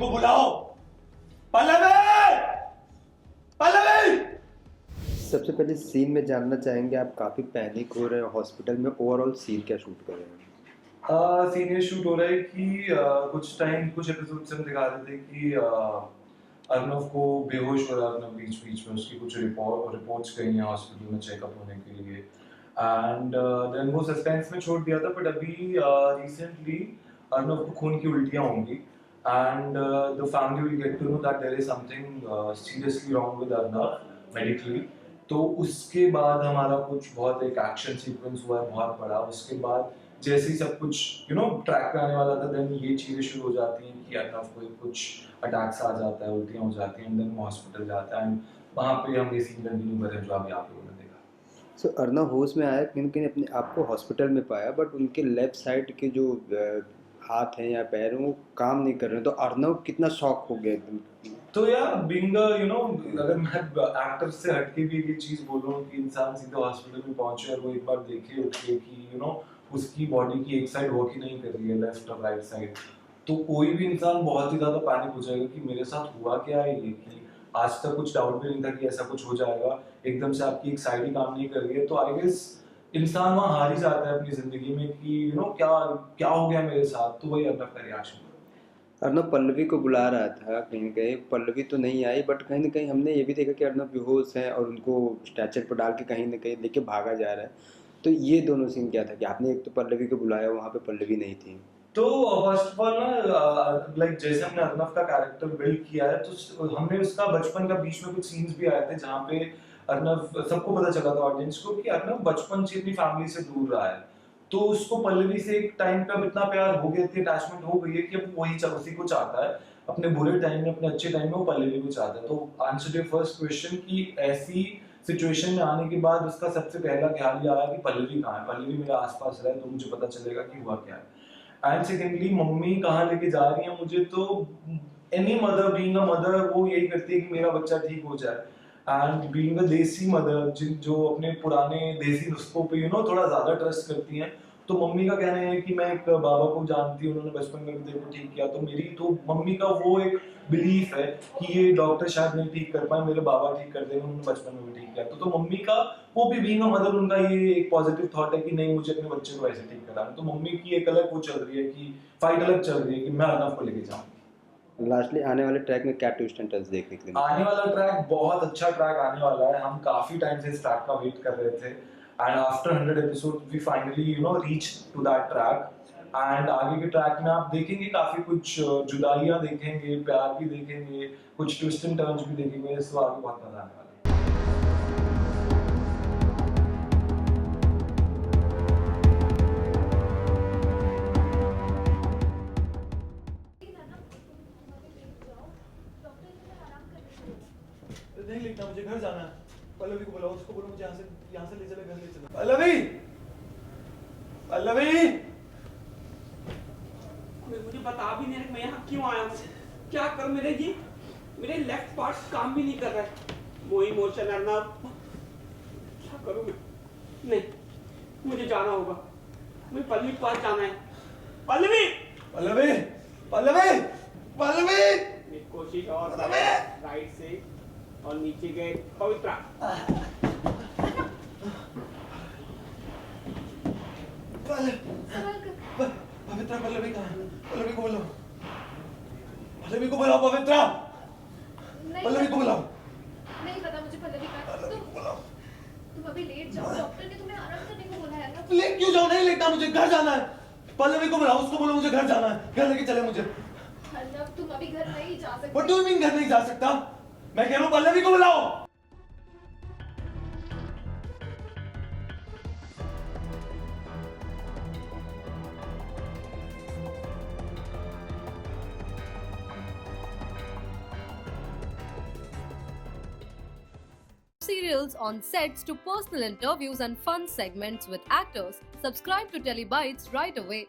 को बुलाओ। पल्लवी, पल्लवी। सबसे पहले सीन में जानना चाहेंगे, आप काफ़ी पैनिक हो रहे हैं हॉस्पिटल में, ओवरऑल सीन क्या शूट कर रहे हैं? सीन ये शूट हो रहा है कि कुछ एपिसोड से हम दिखा रहे थे कि अर्नव को बेहोश हो रहा है। अर्नव बीच बीच में उसकी कुछ रिपोर्ट्स गई हैं हॉस्पिटल में चेकअप होने के लिए, एंड देन वो सस्पेंस में छोड़ दिया था। बट अभी रिसेंटली अर्नव को खून की उल्टियाँ होंगी, and the family will get to know that there is something seriously wrong with Arnav medically. तो उसके बाद हमारा कुछ बहुत एक एक्शन सीक्वेंस हुआ है बहुत बड़ा। उसके बाद जैसे ही सब कुछ ट्रैक पे आने वाला था, देन ये चीज़ें शुरू हो जाती हैं कि अर्नव को कुछ अटैक्स आ जाता है, उल्टियाँ हो जाती हैं, देन वो हॉस्पिटल जाता है, एंड वहाँ पे हम ये सीन कंटिन्यू कर रहे हैं जो अभी आप लोगों ने देखा। सो अर्नव होश में आया, कहीं न कहीं अपने आप को हॉस्पिटल में पाया, बट उनके लेफ्ट साइड के जो हाथ हैं या पैर हैं वो काम नहीं कर रहे हैं, तो अर्नव कितना शॉक हो गया एकदम? तो यार बीइंग अगर मैं एक्टर से हटके भी ये चीज़ बोल रहा हूँ कि इंसान सीधे हॉस्पिटल में पहुंचे और वो एक बार देखे उठ के कि उसकी बॉडी की एक साइड वर्क ही नहीं कर रही है, लेफ्ट और राइट साइड, तो कोई भी इंसान बहुत ही ज्यादा पैनिक हो जाएगा कि मेरे साथ हुआ क्या है ये, कि आज तक कुछ डाउट भी नहीं था कि ऐसा कुछ हो जाएगा। एकदम से आपकी एक साइड ही काम नहीं कर रही है, तो आई गेस इंसान वहाँ हार ही जाता है अपनी जिंदगी में कि क्या क्या हो गया मेरे साथ। तो वही अर्नव का रिएक्शन। अर्नव पल्लवी को बुला रहा था, कहीं न कहीं पल्लवी तो नहीं आई, बट कहीं न कहीं हमने ये भी देखा कि अर्नव बेहोश है और उनको स्ट्रेचर पर डाल के कहीं न कहीं लेके भागा जा रहा है। तो ये दोनों सीन क्या था कि आपने एक तो पल्लवी को बुलाया, वहाँ पे पल्लवी नहीं थी। तो फर्स्ट ऑफ ऑल ना, लाइक जैसे हमने अर्नव का कैरेक्टर बिल्ड किया है, तो हमने उसका बचपन का बीच में कुछ सीन्स भी आए थे जहाँ पे अर्नव, सबको पता चला था ऑडियंस को कि अर्नव बचपन से अपनी फैमिली से दूर रहा है। तो उसको पल्लवी से एक टाइम पे अब इतना प्यार हो गया, इतनी अटैचमेंट हो गई है कि अब वही उसी को चाहता है। अपने बुरे टाइम में, अपने अच्छे टाइम में वो पल्लवी को चाहता है। तो आंसर टू फर्स्ट क्वेश्चन की ऐसी सिचुएशन में आने के बाद उसका सबसे पहला ख्याल ये आया कि पल्लवी कहाँ है, पल्लवी मेरे आसपास रहे तो मुझे पता चलेगा कि हुआ क्या है। एंड सेकेंडली मम्मी कहाँ लेके जा रही है मुझे, तो any mother being a mother वो यही करती है कि मेरा बच्चा ठीक हो जाए। एंड बीइंग अ देसी मदर जो अपने पुराने देसी नुस्खों पे थोड़ा ज्यादा ट्रस्ट करती हैं, तो मम्मी का कहना है कि मैं एक बाबा को जानती हूँ, उन्होंने बचपन में भी तेरे को ठीक किया, तो मेरी तो मम्मी का वो एक बिलीफ है कि ये डॉक्टर शायद नहीं ठीक कर पाए, मेरे बाबा ठीक कर देंगे, उन्होंने बचपन में भी ठीक किया। तो मम्मी का वो भी बीइंग अ मदर उनका ये एक पॉजिटिव थॉट है कि नहीं मुझे अपने बच्चे को ऐसे ठीक कराना। तो मम्मी की एक अलग वो चल रही है कि फाइट अलग चल रही है कि मैं अर्नव को लेके जाऊँ। लास्टली आने वाले ट्रैक में क्या ट्विस्ट एंड टर्न्स देखने के लिए? आने वाला ट्रैक बहुत अच्छा ट्रैक आने वाला है। हम काफी टाइम से इस ट्रैक का वेट कर रहे थे, and after 100 episode we finally reach to that track. एंड आगे के ट्रैक में आप देखेंगे काफी कुछ जुदाइयां देखेंगे, प्यार भी देखेंगे, कुछ ट्विस्ट एंड टर्न्स भी देखेंगे। इस आगे बहुत मजा आने वाला है। नहीं लिखना, मुझे घर जाना है। पल्लवी को बुलाओ, उसको बोलो मुझे यहाँ से ले चले, घर ले चले। पल्लवी, पल्लवी, मुझे बता भी नहीं मैं यहाँ क्यों आया हूँ, क्या करूँ। मेरे लेफ्ट पार्ट काम भी नहीं कर रहा है, वो इमोशन अर्नव, क्या करूँ मैं। नहीं, मुझे जाना होगा, मुझे पल्लवी के पास जाना है। पल्लवी, पल्लवी, पल्लवी, पल्लवी। एक कोशिश और, राइट से और नीचे गए। पवित्रा, पवित्रा, पल्लवी कहाँ है? पल्लवी को बुलाओ, पल्लवी को बुलाओ, पवित्रा, पल्लवी को बुलाओ। नहीं पता मुझे पल्लवी का। तुम अभी लेट जाओ, डॉक्टर ने तुम्हें आराम करने को बोला है ना। लेट क्यों जाओ? नहीं लेटना, मुझे घर जाना है। पल्लवी को बुलाओ, उसको बोलो मुझे घर जाना है, घर लेके चले मुझे। अर्नव तुम अभी घर नहीं जा सकते। What do you mean घर नहीं जा सकता? मैं कह रहा हूँ पल्लवी को बुलाओ। Serials on sets to personal interviews and fun segments with actors. Subscribe to Telebytes right away.